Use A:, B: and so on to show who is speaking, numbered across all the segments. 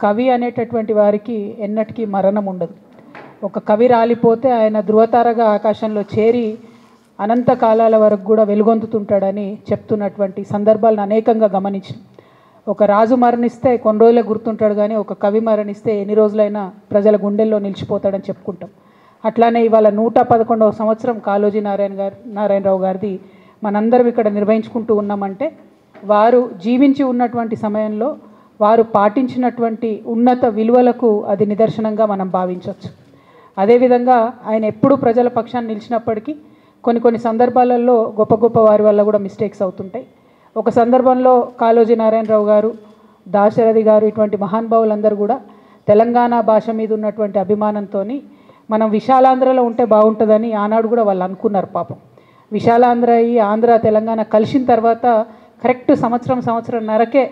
A: కవి అనేటటువంటి వారికి ఎన్నటికీ మరణం ఉండదు. ఒక కవి రాలిపోతే ఆయన ధృవతారగా ఆకాశంలో చేరి అనంత కాలాల వరకు కూడా వెలుగొందుతుంటాడని చెప్తున్నటువంటి సందర్భాలను అనేకంగా గమనించాం. ఒక రాజు మరణిస్తే కొన్ని రోజులే గుర్తుంటాడు, కానీ ఒక కవి మరణిస్తే ఎన్ని రోజులైనా ప్రజల గుండెల్లో నిలిచిపోతాడని చెప్పుకుంటాం. అట్లానే ఇవాళ 111వ సంవత్సరం కాళోజీ నారాయణరావు గారిది మనందరం ఇక్కడ నిర్వహించుకుంటూ ఉన్నామంటే వారు జీవించి ఉన్నటువంటి సమయంలో వారు పాటించినటువంటి ఉన్నత విలువలకు అది నిదర్శనంగా మనం భావించవచ్చు. అదేవిధంగా ఆయన ఎప్పుడు ప్రజల పక్షాన్ని నిలిచినప్పటికీ కొన్ని సందర్భాలలో గొప్ప గొప్ప వారి వల్ల కూడా మిస్టేక్స్ అవుతుంటాయి. ఒక సందర్భంలో కాళోజీ నారాయణరావు గారు, దాశరథి గారు ఇటువంటి మహానుభావులందరూ కూడా తెలంగాణ భాష మీద ఉన్నటువంటి అభిమానంతో మనం విశాలాంధ్రలో ఉంటే బాగుంటుందని ఆనాడు కూడా వాళ్ళు అనుకున్నారు. పాపం విశాలాంధ్ర అయ్యి ఆంధ్ర తెలంగాణ కలిసిన తర్వాత కరెక్ట్ సంవత్సరంన్నరకే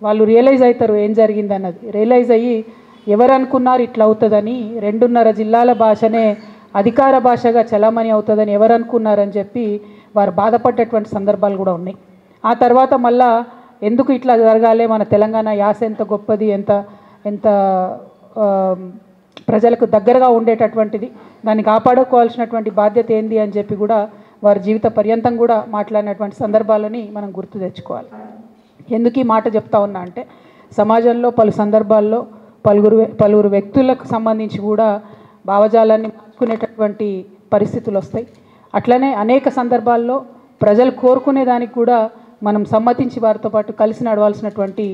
A: వాళ్ళు రియలైజ్ అవుతారు ఏం జరిగింది అన్నది. రియలైజ్ అయ్యి ఎవరు అనుకున్నారు ఇట్లా అవుతుందని, 2.5 జిల్లాల భాషనే అధికార భాషగా చలామణి అవుతుందని ఎవరు అనుకున్నారని చెప్పి వారు బాధపడ్డటువంటి సందర్భాలు కూడా ఉన్నాయి. ఆ తర్వాత మళ్ళా ఎందుకు ఇట్లా జరగాలి, మన తెలంగాణ యాస ఎంత గొప్పది, ఎంత ప్రజలకు దగ్గరగా ఉండేటటువంటిది, దాన్ని కాపాడుకోవాల్సినటువంటి బాధ్యత ఏంది అని చెప్పి కూడా వారి జీవిత పర్యంతం కూడా మాట్లాడినటువంటి సందర్భాలని మనం గుర్తు తెచ్చుకోవాలి. ఎందుకు ఈ మాట చెప్తా ఉన్నా అంటే సమాజంలో పలు సందర్భాల్లో పలువురు వ్యక్తులకు సంబంధించి కూడా భావజాలాన్ని మార్చుకునేటటువంటి పరిస్థితులు వస్తాయి. అట్లనే అనేక సందర్భాల్లో ప్రజలు కోరుకునే దానికి కూడా మనం సమ్మతించి వారితో పాటు కలిసి నడవాల్సినటువంటి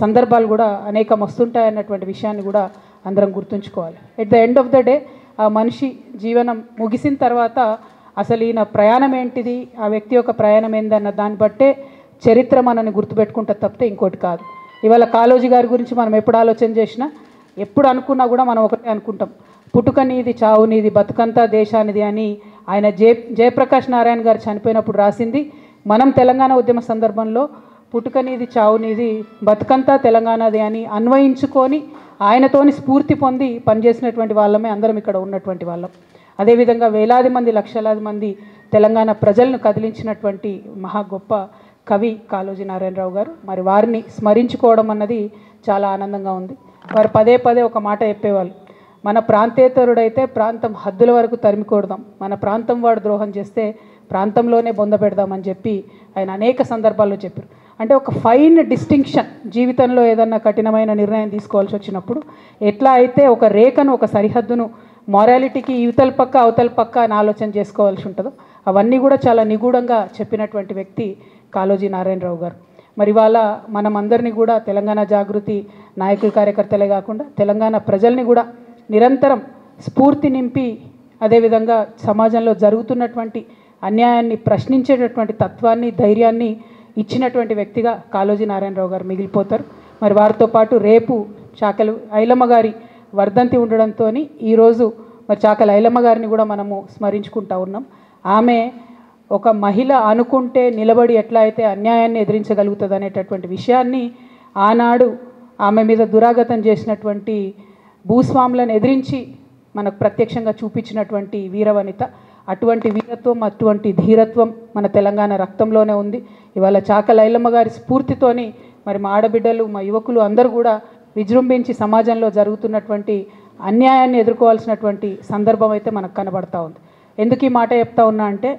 A: సందర్భాలు కూడా అనేకం వస్తుంటాయన్నటువంటి విషయాన్ని కూడా అందరం గుర్తుంచుకోవాలి. At the end of the day ఆ మనిషి జీవనం ముగిసిన తర్వాత అసలు ఈయన ప్రయాణం ఏంటిది, ఆ వ్యక్తి యొక్క ప్రయాణం ఏందన్న దాన్ని బట్టే చరిత్ర మనల్ని గుర్తుపెట్టుకుంటే తప్పితే ఇంకోటి కాదు. ఇవాళ కాళోజీ గారి గురించి మనం ఎప్పుడు ఆలోచన చేసినా, ఎప్పుడు అనుకున్నా కూడా మనం ఒకటే అనుకుంటాం, పుట్టుక నీది చావు నీది బతుకంతా దేశానిది అని ఆయన జయప్రకాష్ నారాయణ గారు చనిపోయినప్పుడు రాసింది. మనం తెలంగాణ ఉద్యమ సందర్భంలో పుట్టుక నీది చావు నీది బతుకంతా తెలంగాణది అని అన్వయించుకొని ఆయనతోని స్ఫూర్తి పొంది పనిచేసినటువంటి వాళ్ళమే అందరం ఇక్కడ ఉన్నటువంటి వాళ్ళం. అదేవిధంగా వేలాది మంది లక్షలాది మంది తెలంగాణ ప్రజలను కదిలించినటువంటి మహా గొప్ప కవి కాళోజీ నారాయణరావు గారు. మరి వారిని స్మరించుకోవడం అన్నది చాలా ఆనందంగా ఉంది. వారు పదే ఒక మాట చెప్పేవాళ్ళు, మన ప్రాంతేతరుడైతే ప్రాంతం హద్దుల వరకు తరిమికొడదాం, మన ప్రాంతం వాడు ద్రోహం చేస్తే ప్రాంతంలోనే బొంద పెడదామని చెప్పి ఆయన అనేక సందర్భాల్లో చెప్పారు. అంటే ఒక ఫైన్ డిస్టింక్షన్, జీవితంలో ఏదన్నా కఠినమైన నిర్ణయం తీసుకోవాల్సి వచ్చినప్పుడు ఎట్లా అయితే ఒక రేఖను, ఒక సరిహద్దును మారాలిటీకి ఇవతల పక్క అవతల పక్క అని ఆలోచన చేసుకోవాల్సి ఉంటుందో అవన్నీ కూడా చాలా నిగూఢంగా చెప్పినటువంటి వ్యక్తి కాళోజీ నారాయణరావు గారు. మరి ఇవాళ మనం అందరినీ కూడా తెలంగాణ జాగృతి నాయకులు కార్యకర్తలే కాకుండా తెలంగాణ ప్రజల్ని కూడా నిరంతరం స్ఫూర్తి నింపి, అదేవిధంగా సమాజంలో జరుగుతున్నటువంటి అన్యాయాన్ని ప్రశ్నించేటటువంటి తత్వాన్ని, ధైర్యాన్ని ఇచ్చినటువంటి వ్యక్తిగా కాళోజీ నారాయణరావు గారు మిగిలిపోతారు. మరి వారితో పాటు రేపు చాకలి ఐలమ్మ గారి వర్ధంతి ఉండడంతో ఈరోజు మరి చాకలి ఐలమ్మ గారిని కూడా మనము స్మరించుకుంటా ఉన్నాం. ఆమె ఒక మహిళ అనుకుంటే నిలబడి ఎట్లా అయితే అన్యాయాన్ని ఎదిరించగలుగుతుంది అనేటటువంటి విషయాన్ని ఆనాడు ఆమె మీద దురాగతం చేసినటువంటి భూస్వాములను ఎదిరించి మనకు ప్రత్యక్షంగా చూపించినటువంటి వీరవనిత. అటువంటి వీరత్వం, అటువంటి ధీరత్వం మన తెలంగాణ రక్తంలోనే ఉంది. ఇవాళ చాకలి ఐలమ్మ గారి స్ఫూర్తితోని మరి మా ఆడబిడ్డలు, మా యువకులు అందరూ కూడా విజృంభించి సమాజంలో జరుగుతున్నటువంటి అన్యాయాన్ని ఎదుర్కోవాల్సినటువంటి సందర్భం అయితే మనకు కనబడతా ఉంది. ఎందుకు ఈ మాట చెప్తా ఉన్నా అంటే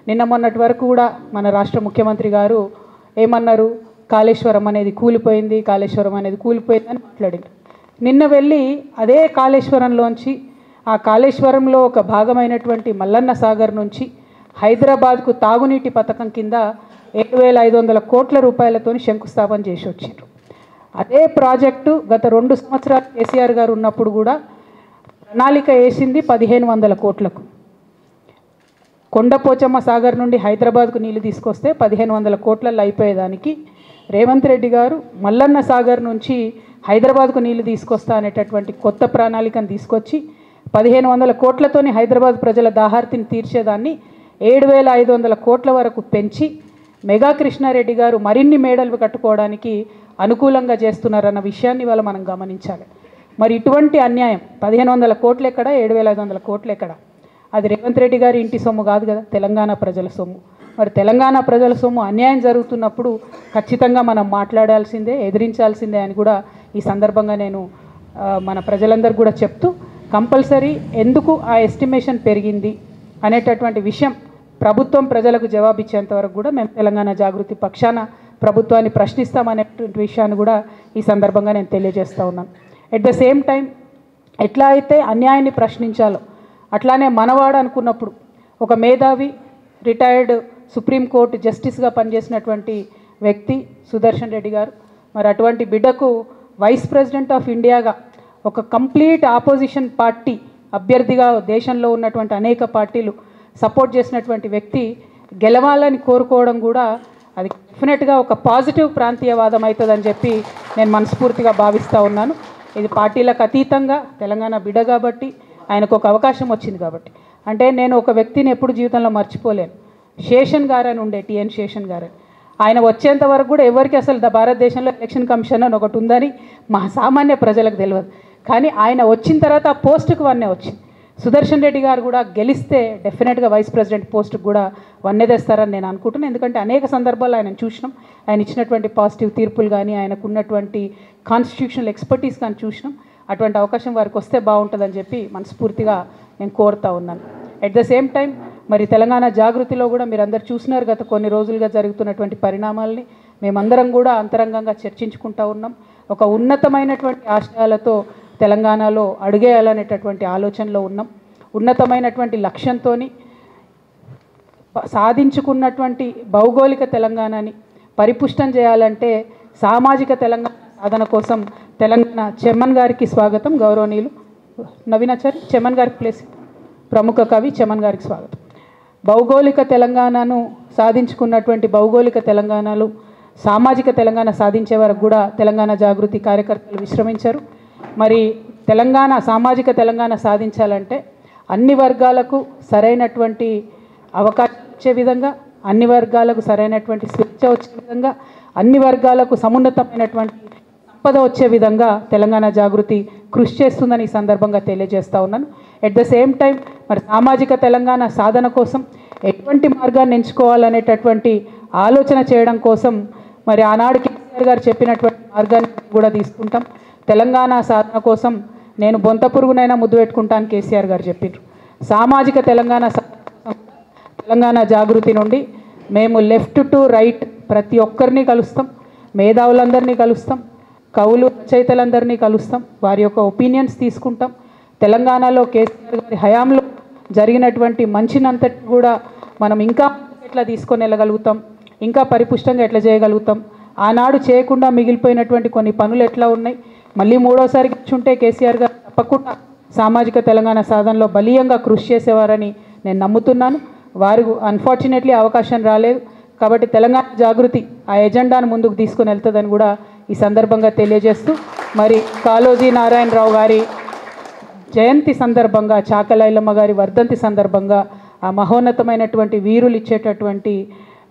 A: నిన్న మొన్నటి వరకు కూడా మన రాష్ట్ర ముఖ్యమంత్రి గారు ఏమన్నారు, కాళేశ్వరం అనేది కూలిపోయింది అని మాట్లాడారు. నిన్న వెళ్ళి అదే కాళేశ్వరంలోంచి, ఆ కాళేశ్వరంలో ఒక భాగమైనటువంటి మల్లన్న సాగర్ నుంచి హైదరాబాద్కు తాగునీటి పథకం కింద 7,500 కోట్ల రూపాయలతో శంకుస్థాపన చేసి వచ్చారు. అదే ప్రాజెక్టు గత 2 సంవత్సరాలు కేసీఆర్ గారు ఉన్నప్పుడు కూడా ప్రణాళిక వేసింది 1,500 కోట్లకు. కొండపోచమ్మ సాగర్ నుండి హైదరాబాద్కు నీళ్లు తీసుకొస్తే 1,500 కోట్లలో అయిపోయేదానికి రేవంత్ రెడ్డి గారు మల్లన్న సాగర్ నుంచి హైదరాబాద్కు నీళ్లు తీసుకొస్తా అనేటటువంటి కొత్త ప్రణాళికను తీసుకొచ్చి 1,500 కోట్లతోని హైదరాబాద్ ప్రజల దాహార్తిని తీర్చేదాన్ని 7,500 కోట్ల వరకు పెంచి మెగా కృష్ణారెడ్డి గారు మరిన్ని మేడలు కట్టుకోవడానికి అనుకూలంగా చేస్తున్నారన్న విషయాన్ని ఇవాళ మనం గమనించాలి. మరి ఇటువంటి అన్యాయం 1,500 కోట్లు ఎక్కడ, 7,500 కోట్లు ఎక్కడ? అది రేవంత్ రెడ్డి గారి ఇంటి సొమ్ము కాదు కదా, తెలంగాణ ప్రజల సొమ్ము. మరి తెలంగాణ ప్రజల సొమ్ము అన్యాయం జరుగుతున్నప్పుడు ఖచ్చితంగా మనం మాట్లాడాల్సిందే, ఎదిరించాల్సిందే అని కూడా ఈ సందర్భంగా నేను మన ప్రజలందరూ కూడా చెప్తూ కంపల్సరీ ఎందుకు ఆ ఎస్టిమేషన్ పెరిగింది అనేటటువంటి విషయం ప్రభుత్వం ప్రజలకు జవాబిచ్చేంత వరకు కూడా మేము తెలంగాణ జాగృతి పక్షాన ప్రభుత్వాన్ని ప్రశ్నిస్తామనేటువంటి విషయాన్ని కూడా ఈ సందర్భంగా నేను తెలియజేస్తూ ఉన్నాను. ఎట్ ద సేమ్ టైం ఎట్లా అయితే అన్యాయాన్ని ప్రశ్నించాలో అట్లానే మనవాడు అనుకున్నప్పుడు ఒక మేధావి రిటైర్డ్ సుప్రీంకోర్టు జస్టిస్గా పనిచేసినటువంటి వ్యక్తి సుదర్శన్ రెడ్డి గారు, మరి అటువంటి బిడ్డకు వైస్ ప్రెసిడెంట్ ఆఫ్ ఇండియాగా ఒక కంప్లీట్ ఆపోజిషన్ పార్టీ అభ్యర్థిగా దేశంలో ఉన్నటువంటి అనేక పార్టీలు సపోర్ట్ చేసినటువంటి వ్యక్తి గెలవాలని కోరుకోవడం కూడా అది డెఫినెట్గా ఒక పాజిటివ్ ప్రాంతీయవాదం అవుతుందని చెప్పి నేను మనస్ఫూర్తిగా భావిస్తూ ఉన్నాను. ఇది పార్టీలకు అతీతంగా తెలంగాణ బిడ్డ కాబట్టి ఆయనకు ఒక అవకాశం వచ్చింది కాబట్టి. అంటే నేను ఒక వ్యక్తిని ఎప్పుడు జీవితంలో మర్చిపోలేను. శేషన్ గారు అని ఉండే, టిఎన్ శేషన్ గారు. ఆయన వచ్చేంత వరకు కూడా ఎవరికి అసలు భారతదేశంలో ఎలక్షన్ కమిషన్ అని ఒకటి ఉందని మా సామాన్య ప్రజలకు తెలియదు. కానీ ఆయన వచ్చిన తర్వాత ఆ పోస్టుకు వన్నే వచ్చింది. సుదర్శన్ రెడ్డి గారు కూడా గెలిస్తే డెఫినెట్గా వైస్ ప్రెసిడెంట్ పోస్టుకు కూడా వన్నే తెస్తారని నేను అనుకుంటున్నాను. ఎందుకంటే అనేక సందర్భాల్లో ఆయన చూసినాం, ఆయన ఇచ్చినటువంటి పాజిటివ్ తీర్పులు కానీ ఆయనకు ఉన్నటువంటి కాన్స్టిట్యూషనల్ ఎక్స్పర్టీస్ కానీ చూసినాం. అటువంటి అవకాశం వారికి వస్తే బాగుంటుందని చెప్పి మనస్ఫూర్తిగా నేను కోరుతా ఉన్నాను. ఎట్ ద సేమ్ టైం మరి తెలంగాణ జాగృతిలో కూడా మీరు అందరు చూసినారు గత కొన్ని రోజులుగా జరుగుతున్నటువంటి పరిణామాలని మేమందరం కూడా అంతరంగంగా చర్చించుకుంటూ ఉన్నాం. ఒక ఉన్నతమైనటువంటి ఆశయాలతో తెలంగాణలో అడుగేయాలనేటటువంటి ఆలోచనలో ఉన్నాం. ఉన్నతమైనటువంటి లక్ష్యంతో సాధించుకున్నటువంటి భౌగోళిక తెలంగాణని పరిపుష్టం చేయాలంటే సామాజిక తెలంగాణ సాధన కోసం తెలంగాణ చెమ్మన్ గారికి స్వాగతం. గౌరవనీయులు నవీనాచారి చెమ్మన్ గారికి ప్లేస్, ప్రముఖ కవి చెమ్మన్ గారికి స్వాగతం. భౌగోళిక తెలంగాణను సాధించుకున్నటువంటి భౌగోళిక తెలంగాణలో సామాజిక తెలంగాణ సాధించే వరకు కూడా తెలంగాణ జాగృతి కార్యకర్తలు విశ్రమించారు. మరి తెలంగాణ సామాజిక తెలంగాణ సాధించాలంటే అన్ని వర్గాలకు సరైనటువంటి అవకాశం వచ్చే విధంగా, అన్ని వర్గాలకు సరైనటువంటి స్వేచ్ఛ వచ్చే విధంగా, అన్ని వర్గాలకు సమున్నతమైనటువంటి సంపద వచ్చే విధంగా తెలంగాణ జాగృతి కృషి చేస్తుందని ఈ సందర్భంగా తెలియజేస్తూ ఉన్నాను. ఎట్ ద సేమ్ టైం మరి సామాజిక తెలంగాణ సాధన కోసం ఎటువంటి మార్గాన్ని ఎంచుకోవాలనేటటువంటి ఆలోచన చేయడం కోసం మరి ఆనాడు కేసీఆర్ గారు చెప్పినటువంటి మార్గాన్ని కూడా తీసుకుంటాం. తెలంగాణ సాధన కోసం నేను బొంత పురుగునైనా ముద్దు పెట్టుకుంటాను కేసీఆర్ గారు చెప్పారు. సామాజిక తెలంగాణ తెలంగాణ జాగృతి నుండి మేము లెఫ్ట్ టు రైట్ ప్రతి ఒక్కరిని కలుస్తాం, మేధావులందరినీ కలుస్తాం, కవులు రచయితలందరినీ కలుస్తాం, వారి యొక్క ఒపీనియన్స్ తీసుకుంటాం. తెలంగాణలో కేసీఆర్ గారి హయాంలో జరిగినటువంటి మంచినంతటి కూడా మనం ఇంకా ఎట్లా తీసుకొని వెళ్ళగలుగుతాం, ఇంకా పరిపుష్టంగా ఎట్లా చేయగలుగుతాం, ఆనాడు చేయకుండా మిగిలిపోయినటువంటి కొన్ని పనులు ఎట్లా ఉన్నాయి, మళ్ళీ మూడోసారి కూర్చుంటే కేసీఆర్ గారు తప్పకుండా సామాజిక తెలంగాణ సాధనలో బలీయంగా కృషి చేసేవారని నేను నమ్ముతున్నాను. వారు అన్ఫార్చునేట్లీ అవకాశం రాలేదు కాబట్టి తెలంగాణ జాగృతి ఆ ఎజెండాను ముందుకు తీసుకొని వెళ్తుందని కూడా ఈ సందర్భంగా తెలియజేస్తూ, మరి కాళోజీ నారాయణరావు గారి జయంతి సందర్భంగా, చాకలైలమ్మ గారి వర్ధంతి సందర్భంగా ఆ మహోన్నతమైనటువంటి వీరులు ఇచ్చేటటువంటి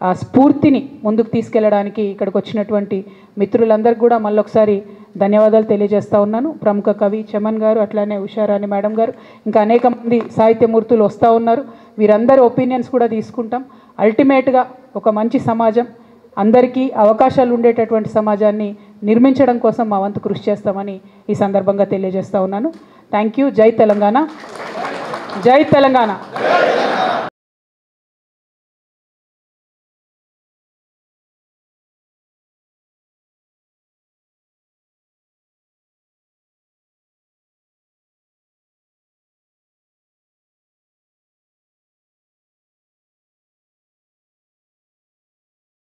A: ఆ స్ఫూర్తిని ముందుకు తీసుకెళ్ళడానికి ఇక్కడికి వచ్చినటువంటి మిత్రులందరికీ కూడా మళ్ళొకసారి ధన్యవాదాలు తెలియజేస్తూ ఉన్నాను. ప్రముఖ కవి చెమన్ గారు, అట్లానే ఉషారాణి మేడం గారు, ఇంకా అనేక మంది సాహిత్యమూర్తులు వస్తూ ఉన్నారు. వీరందరి ఒపీనియన్స్ కూడా తీసుకుంటాం. అల్టిమేట్గా ఒక మంచి సమాజం, అందరికీ అవకాశాలు ఉండేటటువంటి సమాజాన్ని నిర్మించడం కోసం మా వంతు కృషి చేస్తామని ఈ సందర్భంగా తెలియజేస్తూ ఉన్నాను. Thank you. జై తెలంగాణ, జై తెలంగాణ.